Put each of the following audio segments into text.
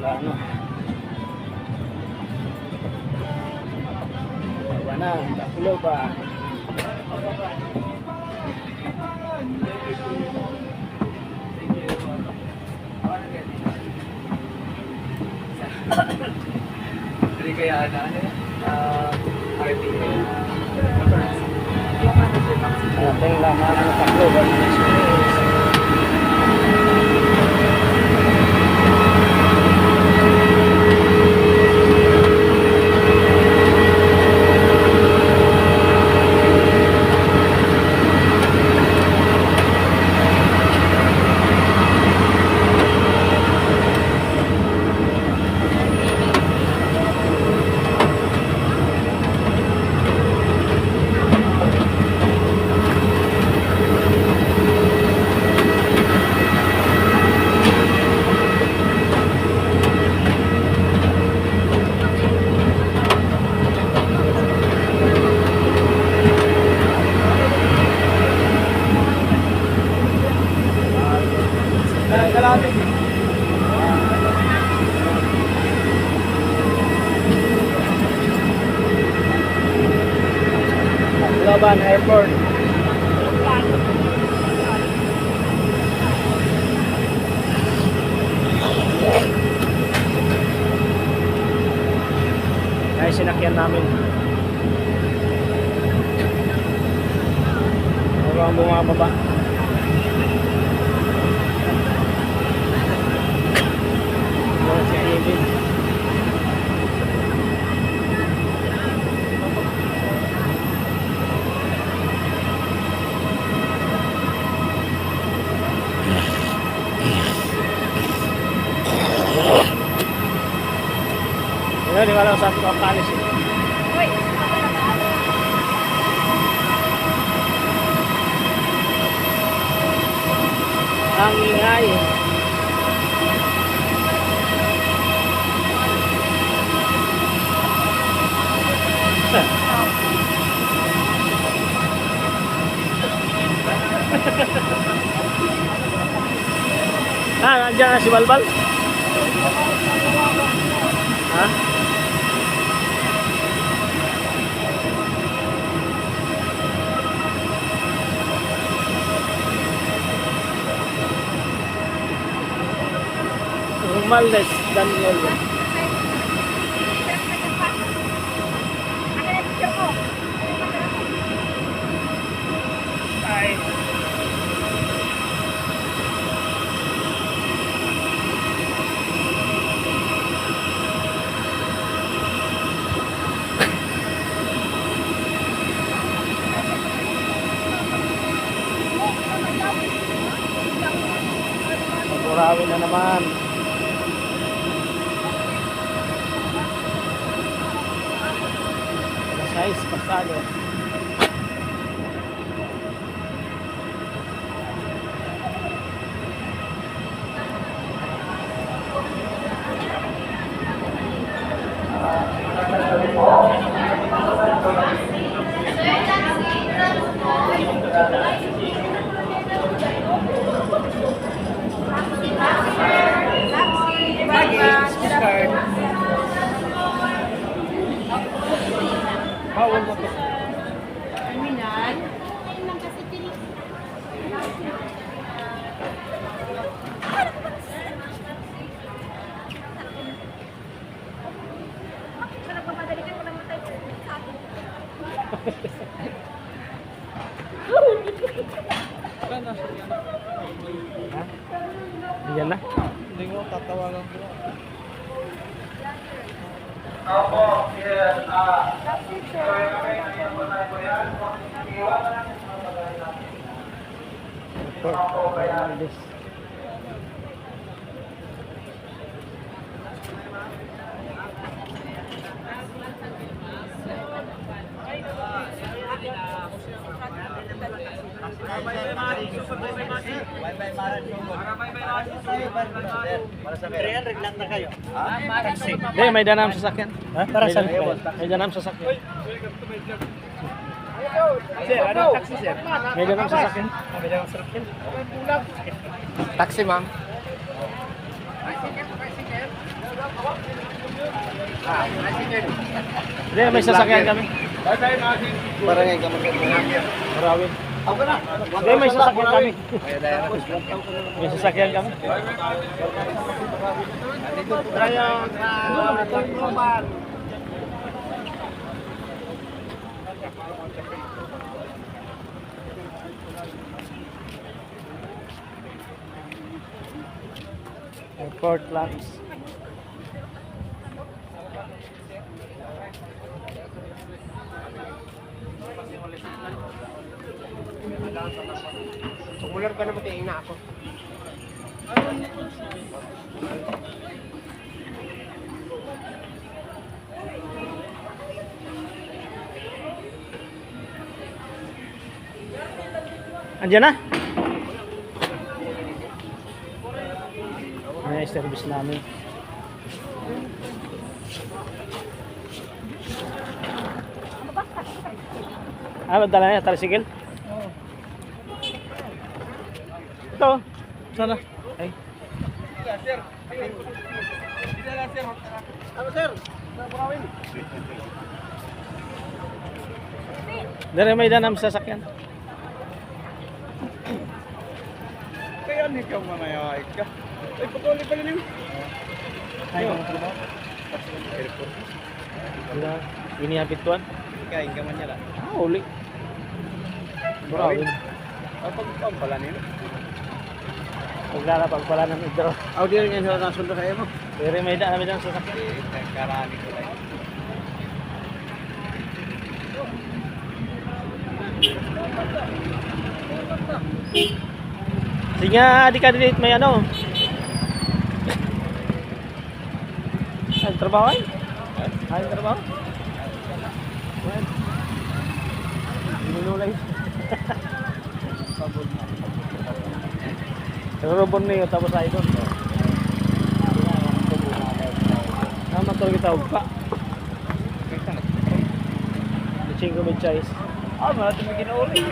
ano. Wala na, takulo pa. Hindi kaya ano RTA. Ating lang ang taklo ba? Laban Airport. Ay, sinakyan namin. Ano ang bumababa? Ano si David? Di ba lang sa kapalis eh. Ang ingay eh. Nandiyan na si Balbal? Ha? Romualdez Daniel. Ay. Burawin na naman. Guys, pasado. Bawal mo to. Terminal. Ayun lang kasi tinig. Bakit nagmamadali ka walang matay sa akin? Ha? Diyan na. Hindi mo tatawagan ko. Opo, yes. Romualdez. Hindi, may danam sa sakyan. Ha? Para sa may danam sa sakyan. Sir, ano taxi sir? May danam sa sakyan. May danam sa sakyan. Taxi, ma'am. Hindi, may sasakyan kami. Barangay ka man. Marawin. Hindi, may sasakyan kami. May sasakyan kami. Airport lands. Tumular ka naman tingin na ako. Andiyan na? May service namin. Dala niya, tricycle? Ito. Sana? Ay. Sir. Dito lang sir. Ano sir? Marawin. Dari may danam sa sasakyan. Kaya ni ka manayay ka. Ay patuloy pa rin. Ay, mga trabaho. Airport. Wala. Inihapit tuan. Kain ka man niya lang. Uli. Marawin. Kapag pala nila. Paglalapag pala ng idro. Ako din yan sa nasundo sa mo. Dari may danam sa sasakyan. Karani ko lang. Sige nga, di ka delete may ano. Ay, trabaho ay? Ay, trabaho? Well, minulay. Robon niyo tapos ay doon. Tama to kita ugpa. Chingo med chais. Ah, natin may ginauli.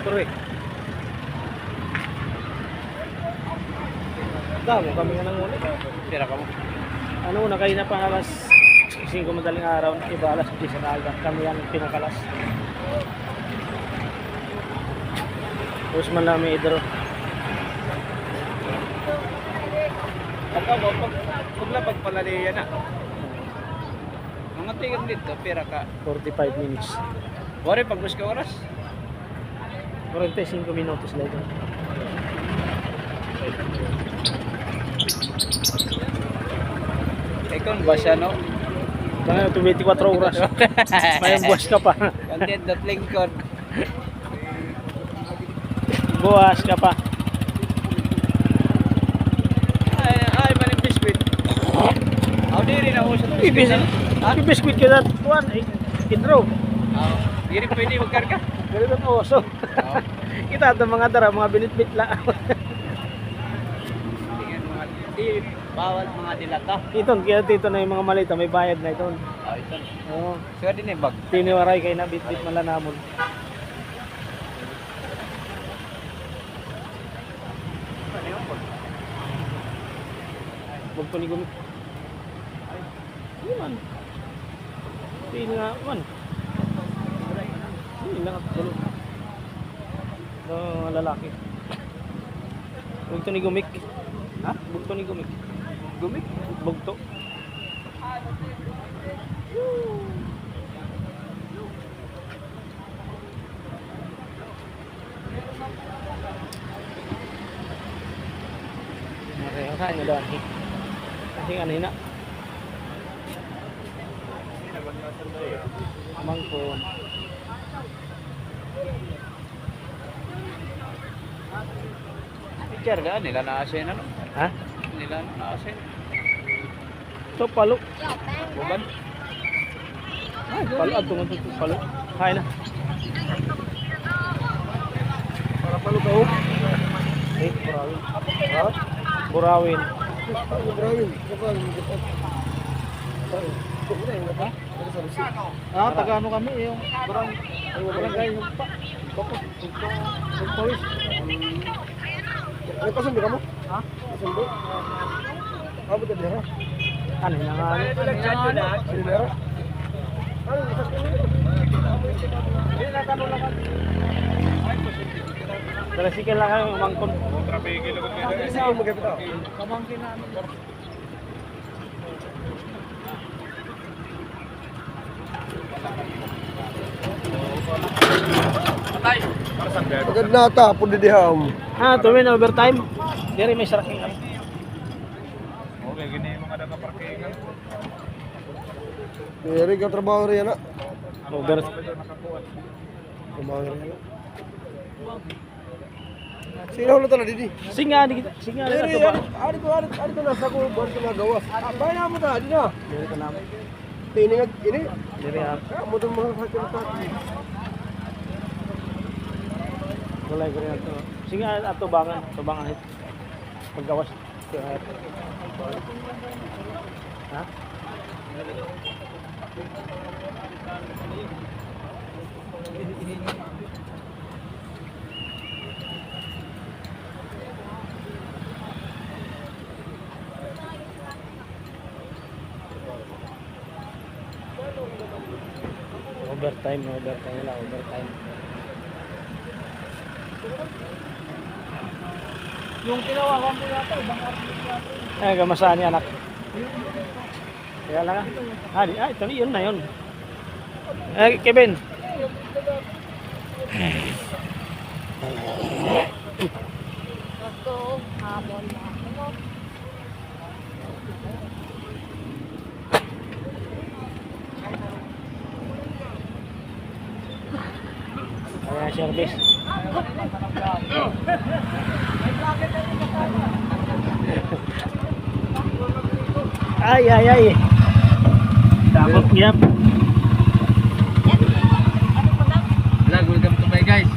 Correct. Damo kami nga nang ulit. Tira ka mo. Ano, nakain na pa alas 5 madaling araw, iba alas 10 na aga. Kami yan pinakalas. Tapos man namin idro. Paglapag pala niya na. Mga tingin dito, pera ka. 45 minutes. Wari, pag-bus ka oras. 45 minutos later. Ikaw ba siya, no? Kaya 24 oras. May buwas ka pa. Content.lingkod. Buwas ka pa. Ay, maling biskuit. Ako di rin ako sa Ibis, ibiskuit ka na. Tuwan, idro. Di rin pwede magkarga. Ganito ang oso. Kita ito mga dara, mga binitbit la. Tingnan mga di bawal mga dilata. Iton, kaya dito na yung mga malita, may bayad na iton. Ah, ito. Oo. So din eh bag. Tiniwaray kayo na bitbit malanamon. Huwag pa ni gumit. Hindi man. Hindi nga man. Hindi lang at tulo. Mga lalaki. Huwag to ni gumik. Ha? Huwag to ni gumik. Gumik. Huwag to. Kain na dahil. Kasi ano na. Mangkon. Karga nila na asin ano? Ha? Nila na asin. Ito palo. Buban. Palo. At tungan ito palo. Kain na. Para palo ka oh. Eh, burawin. Ha? Burawin. Burawin. Ah, taga ano kami yung barangay yung pa. Bakit? Yung polis. Ay, pasundo ka mo? Ha? Pasundo? Abot ka dira? Ano na nga? Tricycle lang kayo, umangkon. Kamangkin namin. Agad na tapon di diham. Tuwin na overtime. Diri may saraking kami. Okay, gini yung mga nakaparkingan. Diri ka trabaho riyan na. Over. Trabaho riyan. Sino ulit na didi? Singa di kita. Singa di Diri, ka ba? ari ko na sa ko buwan ko nagawas. Abay na mo ta di na. Diri ka namin. Tiningat ini. Diri ha. Kamu to mga hakita. Walay ko rin ato. Singa ato bangan, tubangan hit. Paggawas. Ha? Overtime wala, overtime. Yung tinawagan mo yata, ibang artist yata. Gamasaan ni anak. Kaya lang ito yun na yun. Kevin. Ayan, service. Ay. Dapat yap. Vlog, welcome to my guys.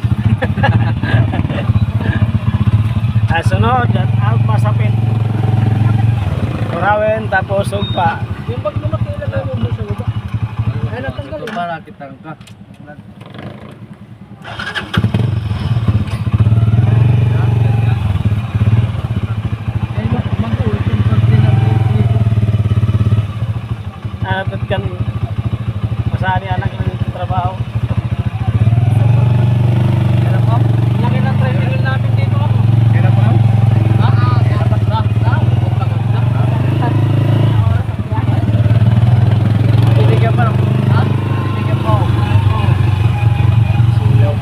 Sunod, out masapit. Kurawin, tapos sugpa. Yung pag lumaki ilagay mo sa lupa. Ay, natanggal. Ito para kitang ka. Kan masani anak ng trabaho. Kaya po, laki ng tricycle namin dito ako. Kaya pa? Bibigyan pa. Bibigyan po. Silaw.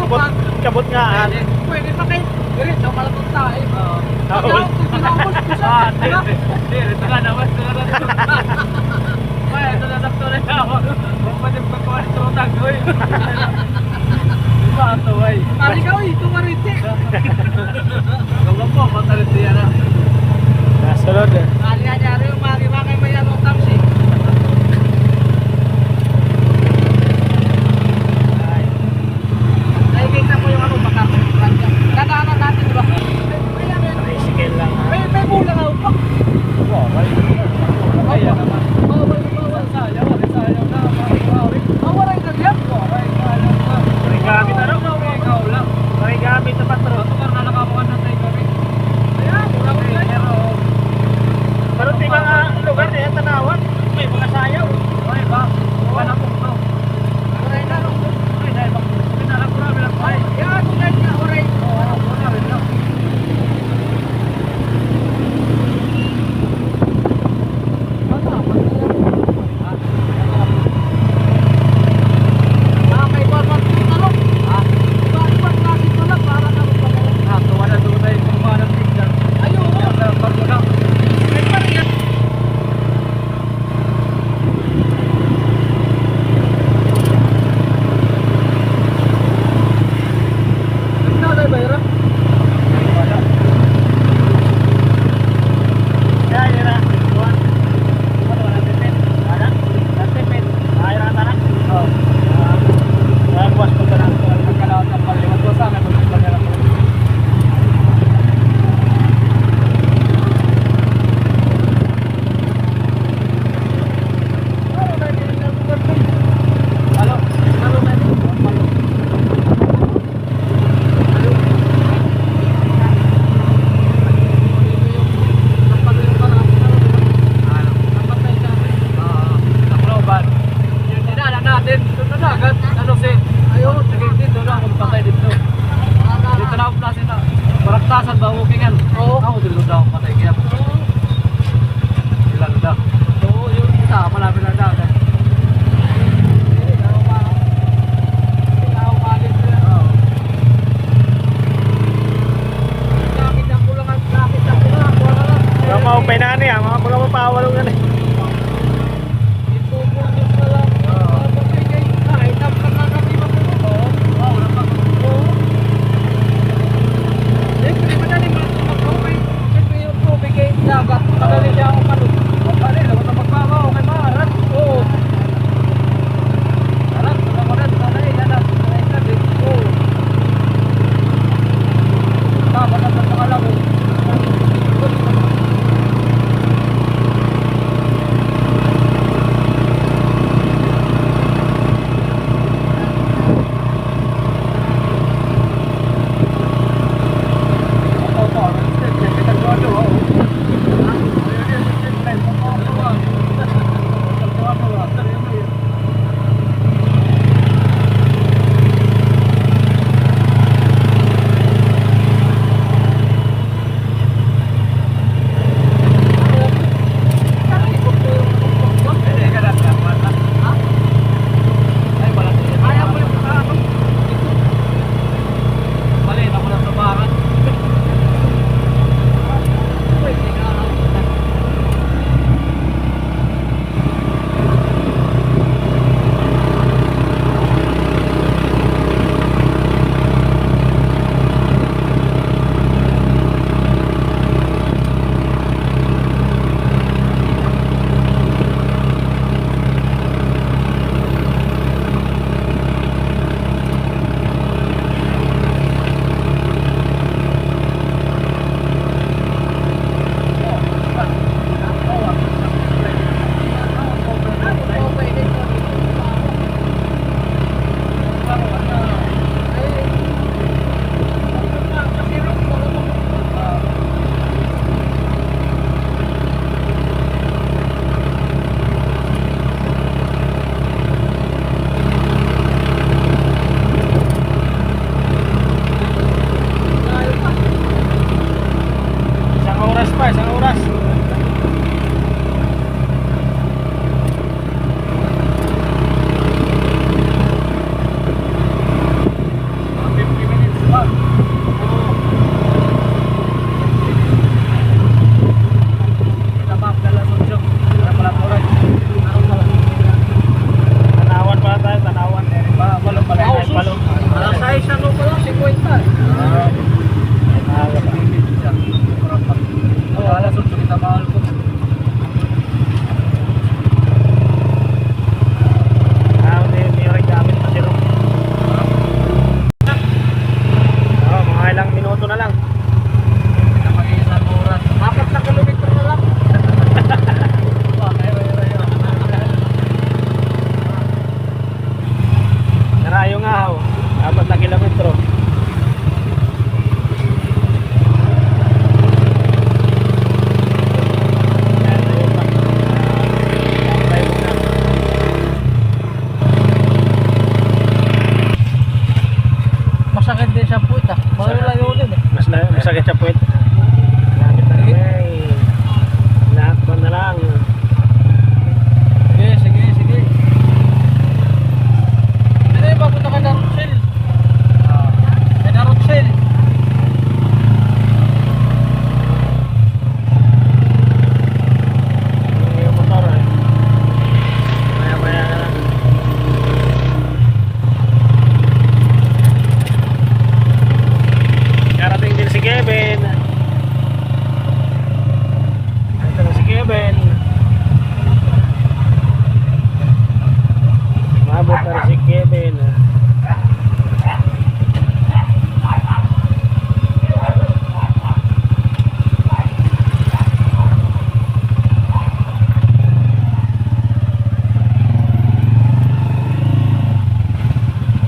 kabot, kabot nga. Pwede pa kayo. Diretso, malapot tayo. Oo. Nakahul. Ito na naman. Ito na sakto rin ako. Pwede pa ko ito tagoy. Diba ito ay? Mali ka ito mariti. Kung po, mataliti yan ah. Nasunod eh. Mali nga niya rin, mali ba kayo may anong taxi? Nakikita mo yung ano baka. Dadaanan natin ba? Tricycle lang ha. May bulang ako pa. Kaya naman. Bawal sayaw. Sayaw na. Mawaray ka diyan. Origamit ano? Ikaw lang. Origamit na patro. Ito ka na nakabukan ng tayo kami. Ayan, bulang ko. Pero di mga lugar na yan tanawan. May mga sayaw. Ay ba? Wala po ito. Oray na. Ay, dahil ba? Pinalang ko na bilang ay. Yan, oray na. Oray. Oo, oray na. Baraktasan ba ukingan? Oo. Ako dito daw patay kaya. Ilan daw? Oo, yun kita malapit na daw. Mga maupay na ano yan, mga mga mapawalong yan eh. Dagat, madali niya ako manok. Madali, Palo. Alas 6 ano pa lang, 50. Maaga pa. Oh, alas 8 kita mahal ko. May gamit pa sila. Mga ilang minuto na lang. Kita mag-iisang oras. 4 na kilometro na lang. Narayo nga ho. 4 na kilometro. Masakit din siya po ito. Malayo din eh. Masakit siya puwet. Lapit na kami. Lakban na lang. Sige, sige, sige. Ano yung papunta ka na Rochelle? Kay na Rochelle. Yung motor eh. Maya-maya na lang. Karating din si Kevin. Ito na si Kevin. Mabot na rin si Kevin.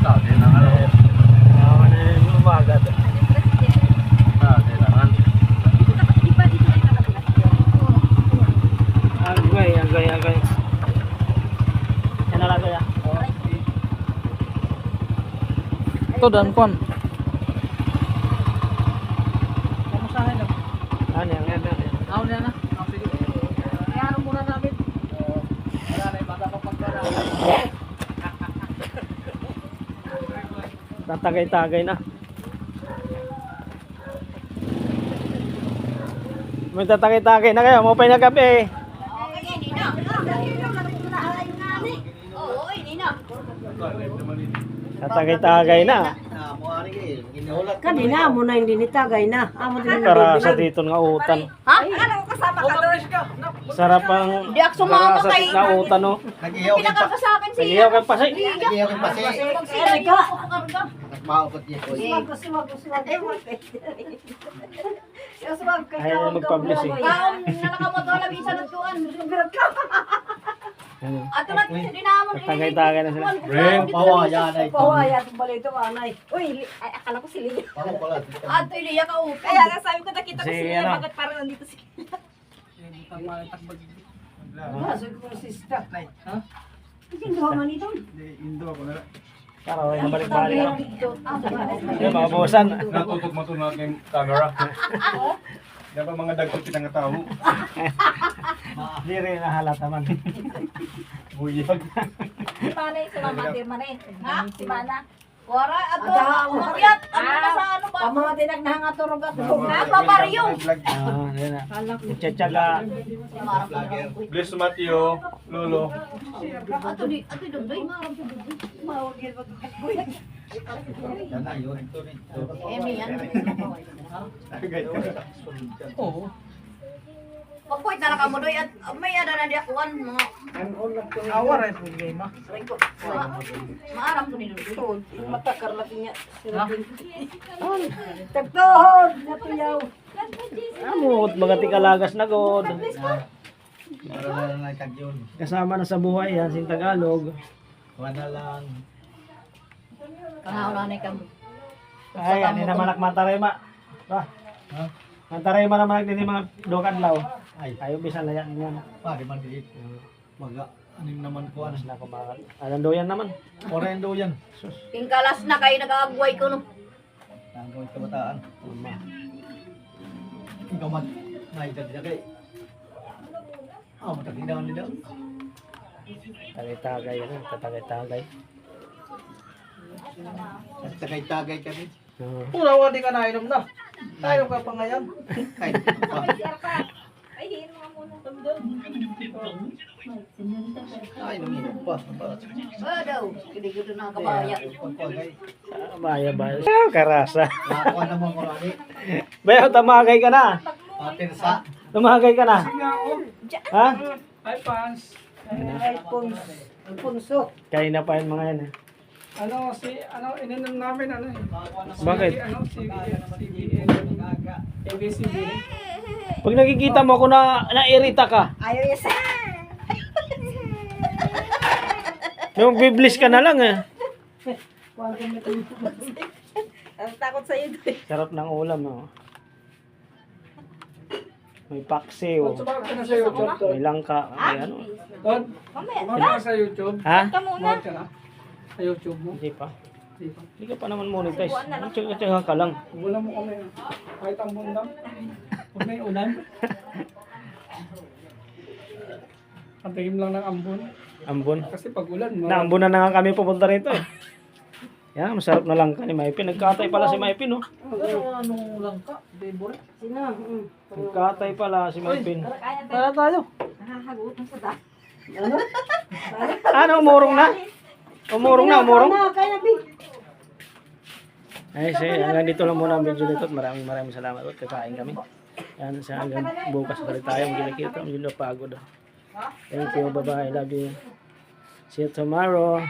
Sabi na ano. Awa na yung umagat. Sabi na ano. Agay. Yan na lang kaya. Ito dan kon. Kamustahin lang. Ano yan? Ako na na. Sige. Kaya muna namin. Wala na yung bata pa pagkara. Tatagay-tagay na. May tatagay-tagay na kayo. Mupay na gabi. Okay, Nina. Oo, Nina. Tatagay-tagay na. Kanina mo na hindi nitagay na. Amo din Karasa dito nga utan. Ha? Ano kasama ka doon? Sarap ang Di ako sumama karasa kay... nga utan no. Pinakal ka sa akin siya. Nagiyaw kang pasay. Magsilay ka. Ayaw na mag-publish eh. Kaon na nakamotola bisa lutuan. Ano? Ato na dinamon. Tatagay-tagay na sila. Pawaya balito anay. Uy, Ay, akala ko si Lia. Ato Lia ka upo. Kaya nga sabi ko nakita ko si Lia. ano? Bakit parang nandito si nasa ko sista. Ha? Hindi man ito. Tara, ay nabalik-balik na. Yung mga busan. Natutok mo ito na aking camera. Yan pa mga dagkot pinangatao. Hindi rin nahalata man. Buyag. Si Manay, si Mama Dirmanin. Ha? Si Mana. Wara, ato. Ada, Umakyat. Ano na sa ano ba? Pamanga tinagnahang aturog ako. Paparyong. Yan na. Tiyatsaga. Bless Mateo, Lolo. Ato dodoy. Marang to dodoy. Emi, yan. Oo. Pagpoy na ka mo doy at may ada na di akuan mga Awar ay problema. maaram ko ni dodoy. Matakar lagi niya. Tagtohod na tuyaw. Amot, magati kalagas na god. Para na kagyon. Kasama na sa buhay yan, sing Tagalog. Wala lang. Kanao na kam. Ay, ani naman mantarema. Ba? Ha? Mantarema naman din mga dokadlaw. Ay, Ayaw bisan layan yan. pagi man dito. Maga aning naman ko Anas na kumakat. Anong doyan naman? Orendo yan. Tingkalas na kay nag-aagway ko no. Tanggoy kabataan. Ikaw man naitag niya kay. Mataginawan nila. Tagay-tagay yan, tatagay-tagay. Tagay-tagay kami. Oo. Pura di ka nainom na. Tayo ka pa ngayon. Kahit pa. Ay, hinom mo Ay, naminag pa. daw. Kinikido na kabaya. Baya. Karasa. Nakakuha naman ko rin. Bayo, tamagay ka na. Patirsa. Tamagay ka na. Ha? Hi, fans. Alfonso. Kain na pa yung mga yan. Ininom namin, Bakit? ABCBN. Pag nakikita mo ako na nairita ka, Ayaw niya sa... yung biblis ka na lang eh. Ang takot sa'yo doon. Sarap ng ulam oh. May paksiw, Sumama ka na sa YouTube, Todd. may langka, may ano. Todd, Mamaya. sumama ka sa YouTube. Ha? Ka muna. Sumama ka na sa YouTube mo. Hindi pa. Di ba? Hindi ka pa naman monetize. Tsaka ka lang. Wala mo kami. Kahit ang bundang. Huwag may ulan. Ang tingin lang ng ambon. Ambon. Kasi pag ulan, Naambunan na nga kami pupunta rito eh. Yan, masarap na langka ni Maipin. Nagkatay pala si Maipin oh. Anong lang ka? Favorite? Sino? Nagkatay pala si Maipin. Para tayo. Nakahagutan sa da. Ano, umurong na? Umurong na, umurong. Kaya na, Bi. Ay, hanggang dito lang muna ang video nito. Maraming salamat at kakain kami. Yan, hanggang bukas balik tayo. Medyo nakita, medyo napagod. Thank you, bye-bye. Love you. See you tomorrow.